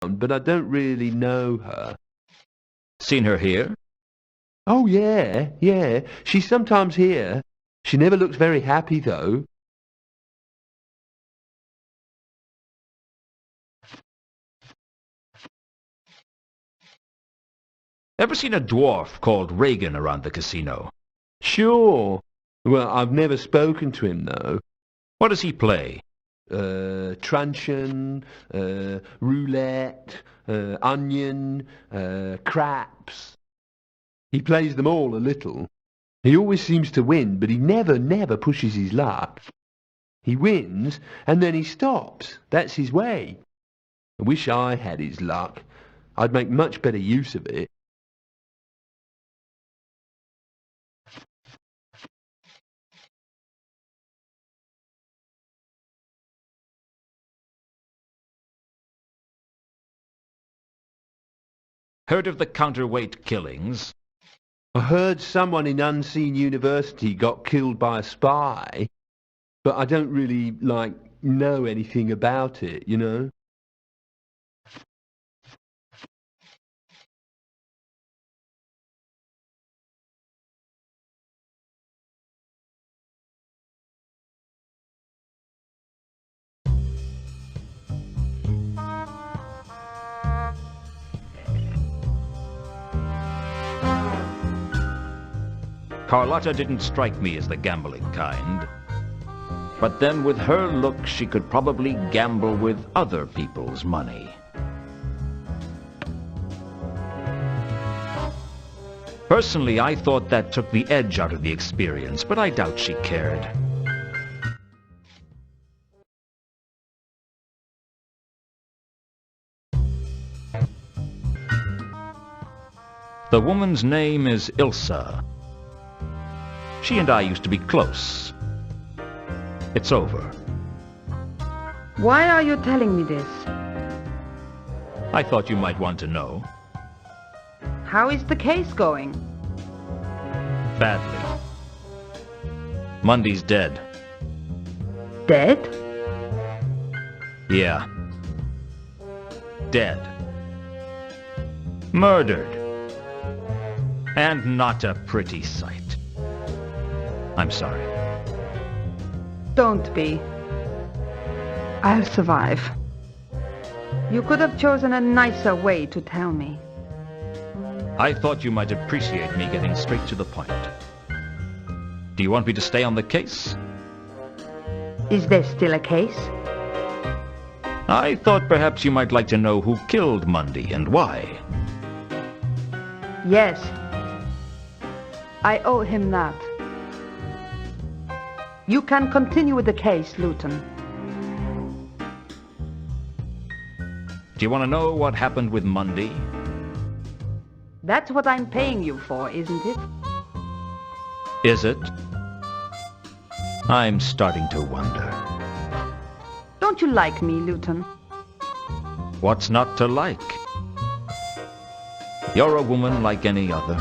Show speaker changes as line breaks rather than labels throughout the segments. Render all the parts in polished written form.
but I don't really know her.
Seen her here?
Oh, yeah. She's sometimes here. She never looks very happy, though.
Ever seen a dwarf called Reagan around the casino?
Sure. Well, I've never spoken to him, though.
What does he play?
Truncheon, roulette, onion, craps. He plays them all a little. He always seems to win, but he never pushes his luck. He wins, and then he stops. That's his way. I wish I had his luck. I'd make much better use of it.
Heard of the counterweight killings?
I heard someone in Unseen University got killed by a spy, but I don't really, know anything about it, you know?
Carlotta didn't strike me as the gambling kind. But then with her look, she could probably gamble with other people's money. Personally, I thought that took the edge out of the experience, but I doubt she cared. The woman's name is Ilsa. She and I used to be close. It's over.
Why are you telling me this?
I thought you might want to know.
How is the case going?
Badly. Mundy's dead.
Dead?
Yeah. Dead. Murdered. And not a pretty sight. I'm sorry.
Don't be. I'll survive. You could have chosen a nicer way to tell me.
I thought you might appreciate me getting straight to the point. Do you want me to stay on the case?
Is there still a case?
I thought perhaps you might like to know who killed Mundy and why.
Yes. I owe him that. You can continue with the case, Lewton.
Do you want to know what happened with Mundy?
That's what I'm paying you for, isn't it?
Is it? I'm starting to wonder.
Don't you like me, Lewton?
What's not to like? You're a woman like any other.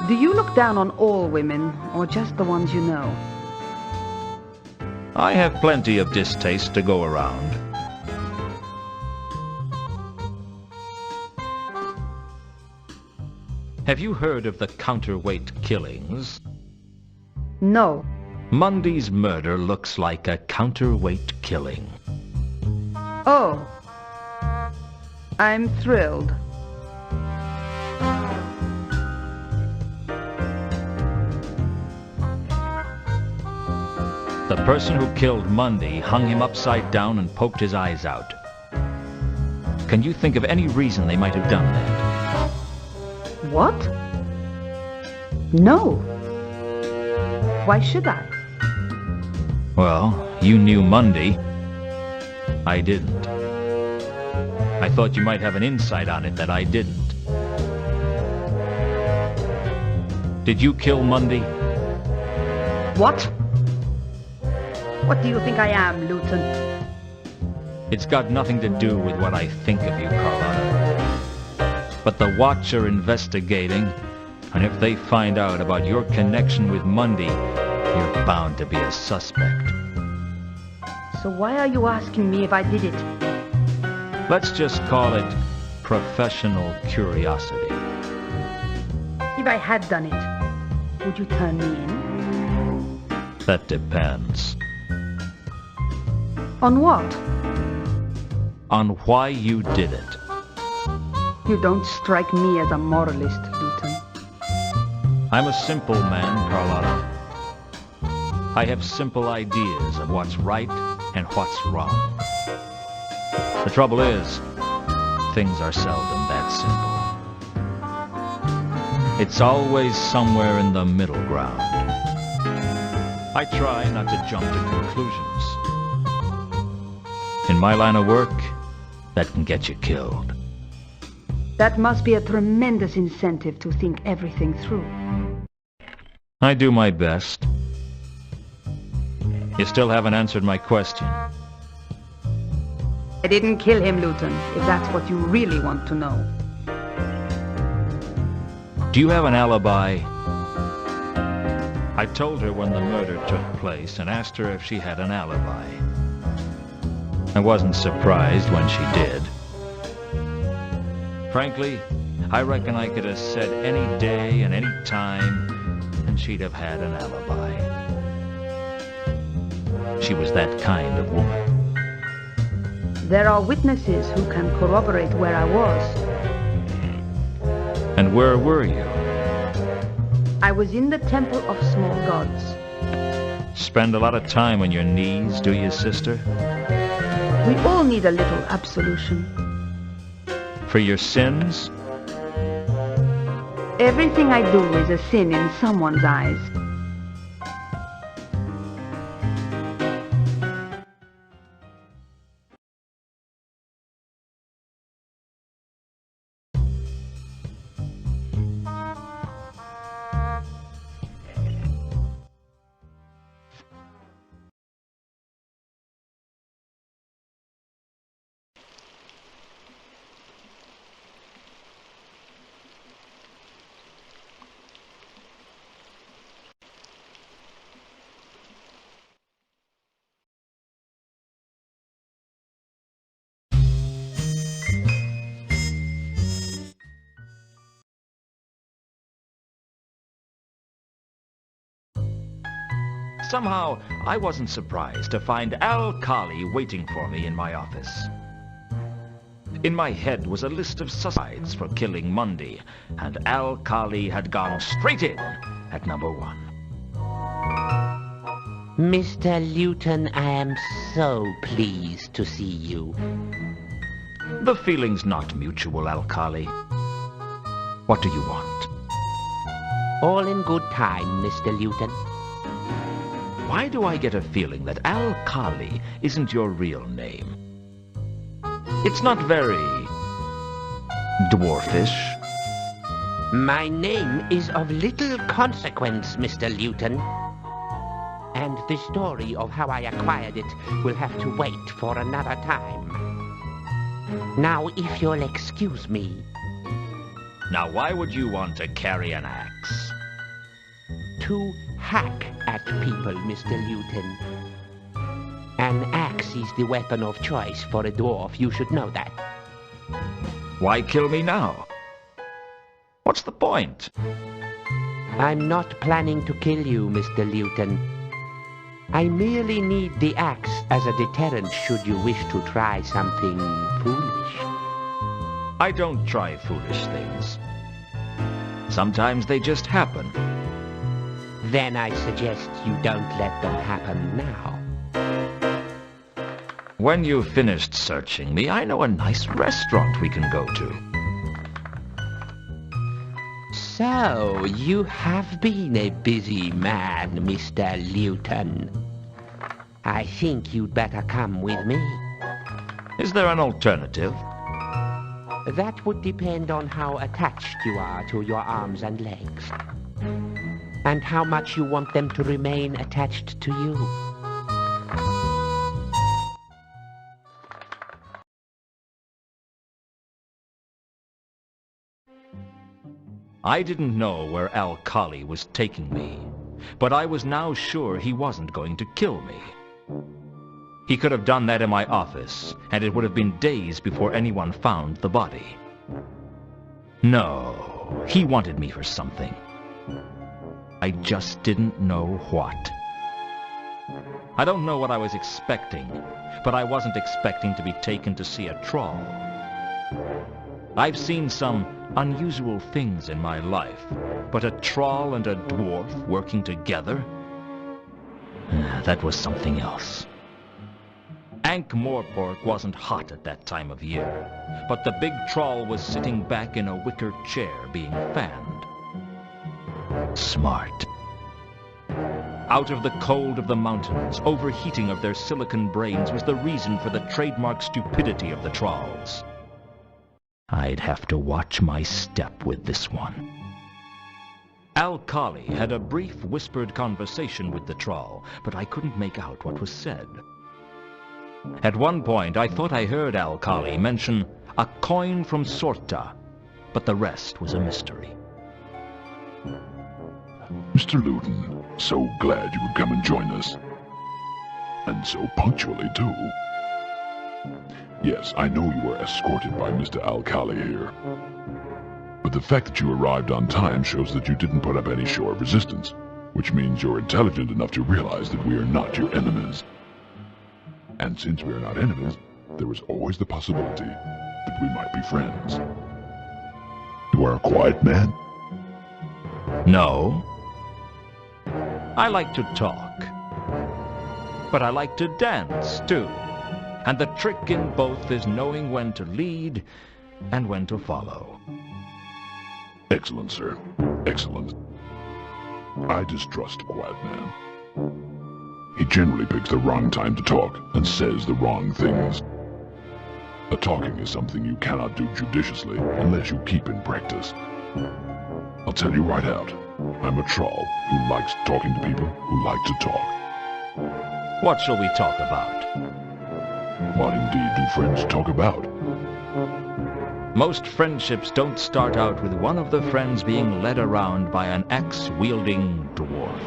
Do you look down on all women, or just the ones you know?
I have plenty of distaste to go around. Have you heard of the counterweight killings?
No.
Mundy's murder looks like a counterweight killing.
Oh. I'm thrilled.
The person who killed Mundy hung him upside down and poked his eyes out. Can you think of any reason they might have done that?
What? No. Why should I?
Well, you knew Mundy. I didn't. I thought you might have an insight on it that I didn't. Did you kill Mundy?
What? What do you think I am, Lewton?
It's got nothing to do with what I think of you, Carlotta. But the Watch are investigating, and if they find out about your connection with Mundy, you're bound to be a suspect.
So why are you asking me if I did it?
Let's just call it professional curiosity.
If I had done it, would you turn me in?
That depends.
On what?
On why you did it.
You don't strike me as a moralist, Lewton.
I'm a simple man, Carlotta. I have simple ideas of what's right and what's wrong. The trouble is, things are seldom that simple. It's always somewhere in the middle ground. I try not to jump to conclusions. In my line of work, that can get you killed.
That must be a tremendous incentive to think everything through.
I do my best. You still haven't answered my question.
I didn't kill him, Lewton, if that's what you really want to know.
Do you have an alibi? I told her when the murder took place and asked her if she had an alibi. I wasn't surprised when she did. Frankly, I reckon I could have said any day and any time, and she'd have had an alibi. She was that kind of woman.
There are witnesses who can corroborate where I was.
And where were you?
I was in the Temple of Small Gods.
Spend a lot of time on your knees, do you, sister?
We all need a little absolution.
For your sins?
Everything I do is a sin in someone's eyes.
Somehow, I wasn't surprised to find Al-Kali waiting for me in my office. In my head was a list of suicides for killing Mundy, and Al-Kali had gone straight in at number 1.
Mr. Lewton, I am so pleased to see you.
The feeling's not mutual, Al-Kali. What do you want?
All in good time, Mr. Lewton.
Why do I get a feeling that Al-Kali isn't your real name? It's not very dwarfish.
My name is of little consequence, Mr. Lewton. And the story of how I acquired it will have to wait for another time. Now, if you'll excuse me.
Now, why would you want to carry an axe?
To hack at people, Mr. Lewton. An axe is the weapon of choice for a dwarf. You should know that.
Why kill me now? What's the point?
I'm not planning to kill you, Mr. Lewton. I merely need the axe as a deterrent should you wish to try something foolish.
I don't try foolish things. Sometimes they just happen.
Then I suggest you don't let them happen now.
When you've finished searching me, I know a nice restaurant we can go to.
So, you have been a busy man, Mr. Lewton. I think you'd better come with me.
Is there an alternative?
That would depend on how attached you are to your arms and legs. And how much you want them to remain attached to you.
I didn't know where Al-Kali was taking me, but I was now sure he wasn't going to kill me. He could have done that in my office, and it would have been days before anyone found the body. No, he wanted me for something. I just didn't know what. I don't know what I was expecting, but I wasn't expecting to be taken to see a troll. I've seen some unusual things in my life, but a troll and a dwarf working together? That was something else. Ankh-Morpork wasn't hot at that time of year, but the big troll was sitting back in a wicker chair being fanned. Smart. Out of the cold of the mountains, overheating of their silicon brains was the reason for the trademark stupidity of the trolls. I'd have to watch my step with this one. Alkali had a brief whispered conversation with the troll, but I couldn't make out what was said. At one point, I thought I heard Alkali mention a coin from Sorta, but the rest was a mystery.
Mr. Lewton, so glad you would come and join us. And so punctually, too. Yes, I know you were escorted by Mr. Alkali here. But the fact that you arrived on time shows that you didn't put up any show of resistance, which means you're intelligent enough to realize that we are not your enemies. And since we are not enemies, there is always the possibility that we might be friends. You are a quiet man?
No. I like to talk. But I like to dance, too. And the trick in both is knowing when to lead and when to follow.
Excellent, sir. Excellent. I distrust a quiet man. He generally picks the wrong time to talk and says the wrong things. A talking is something you cannot do judiciously unless you keep in practice. I'll tell you right out, I'm a troll who likes talking to people who like to talk.
What shall we talk about?
What indeed do friends talk about?
Most friendships don't start out with one of the friends being led around by an axe-wielding dwarf.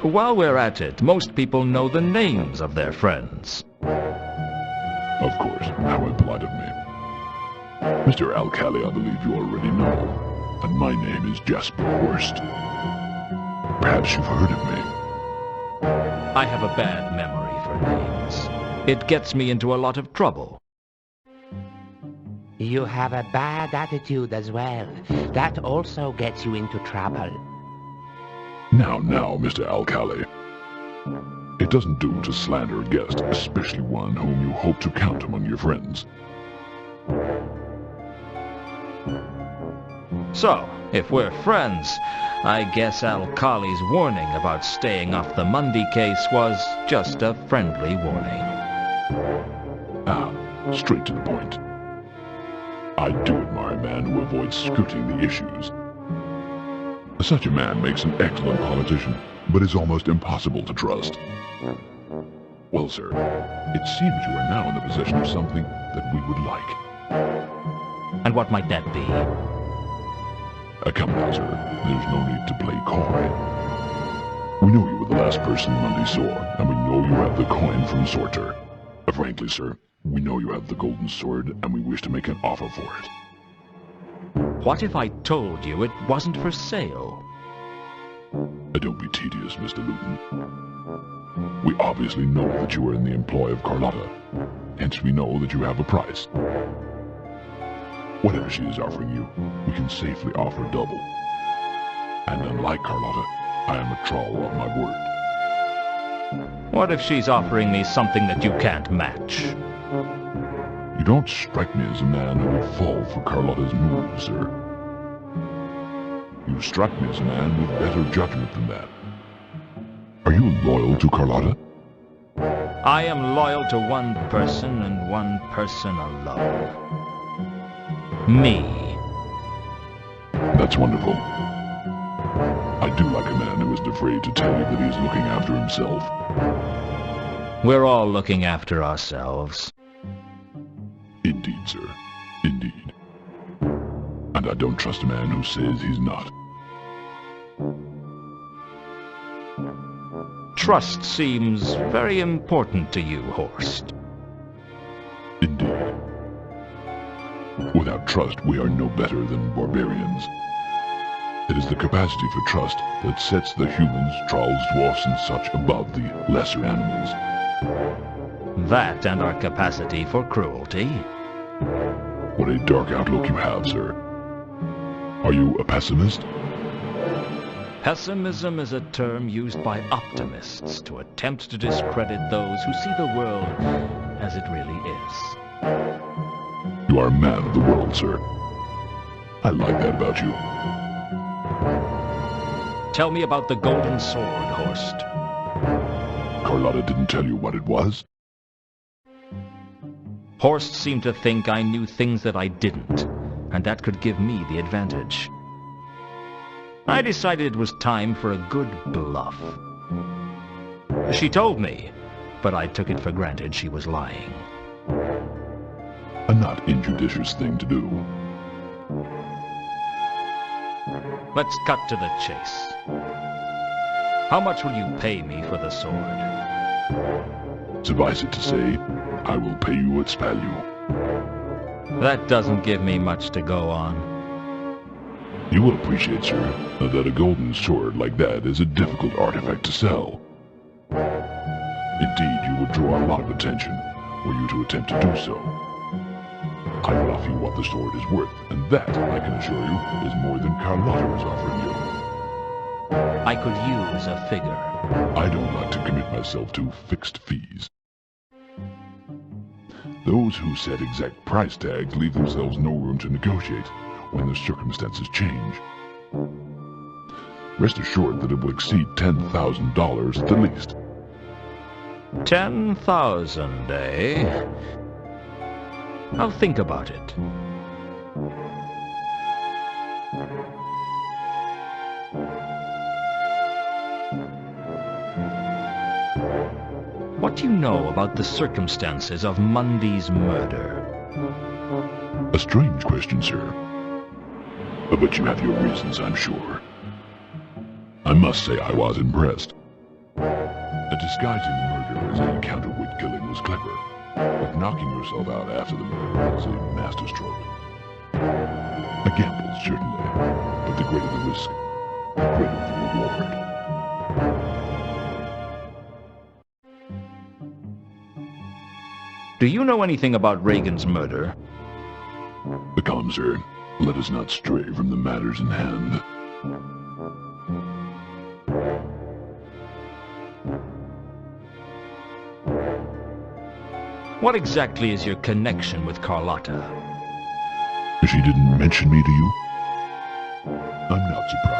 While we're at it, most people know the names of their friends.
Of course, how impolite of me. Mr. Alkali, I believe you already know, and my name is Jasper Horst. Perhaps you've heard of me.
I have a bad memory for names. It gets me into a lot of trouble.
You have a bad attitude as well. That also gets you into trouble.
Now, Mr. Alkali. It doesn't do to slander a guest, especially one whom you hope to count among your friends.
So, if we're friends, I guess Alkali's warning about staying off the Mundy case was just a friendly warning.
Straight to the point. I do admire a man who avoids skirting the issues. Such a man makes an excellent politician, but is almost impossible to trust. Well, sir, it seems you are now in the possession of something that we would like.
And what might that be?
Come now, sir. There's no need to play coy. We know you were the last person Mundy saw, and we know you have the coin from Sorter. Frankly, sir, we know you have the golden sword, and we wish to make an offer for it.
What if I told you it wasn't for sale?
Don't be tedious, Mr. Lewton. We obviously know that you are in the employ of Carlotta, hence we know that you have a price. Whatever she is offering you, we can safely offer double. And unlike Carlotta, I am a troll of my word.
What if she's offering me something that you can't match?
You don't strike me as a man who would fall for Carlotta's moves, sir. You strike me as a man with better judgment than that. Are you loyal to Carlotta?
I am loyal to one person and one person alone. Me.
That's wonderful. I do like a man who isn't afraid to tell you that he is looking after himself.
We're all looking after ourselves.
Indeed, sir. Indeed. And I don't trust a man who says he's not.
trust seems very important to you, Horst.
Indeed. Without trust, we are no better than barbarians. It is the capacity for trust that sets the humans, trolls, dwarfs, and such above the lesser animals.
That and our capacity for cruelty.
What a dark outlook you have, sir. Are you a pessimist?
Pessimism is a term used by optimists to attempt to discredit those who see the world as it really is.
You are a man of the world, sir. I like that about you.
Tell me about the golden sword, Horst.
Carlotta didn't tell you what it was?
Horst seemed to think I knew things that I didn't, and that could give me the advantage. I decided it was time for a good bluff. She told me, but I took it for granted she was lying.
A not injudicious thing to do.
Let's cut to the chase. How much will you pay me for the sword?
Suffice it to say, I will pay you its value.
That doesn't give me much to go on.
You will appreciate, sir, that a golden sword like that is a difficult artifact to sell. Indeed, you would draw a lot of attention were you to attempt to do so. I will offer you what the sword is worth, and that, I can assure you, is more than Carlotta is offering you.
I could use a figure.
I don't like to commit myself to fixed fees. Those who set exact price tags leave themselves no room to negotiate when the circumstances change. Rest assured that it will exceed $10,000 at the least.
10,000, eh? I'll think about it. What do you know about the circumstances of Mundy's murder?
A strange question, sir. But you have your reasons, I'm sure. I must say I was impressed. Disguising the murder as a counterweight killing was clever, but knocking yourself out after the murder is a masterstroke. A gamble, certainly, but the greater the risk, the greater the reward.
Do you know anything about Reagan's murder?
Come, sir. Let us not stray from the matters in hand.
What exactly is your connection with Carlotta?
She didn't mention me to you? I'm not surprised.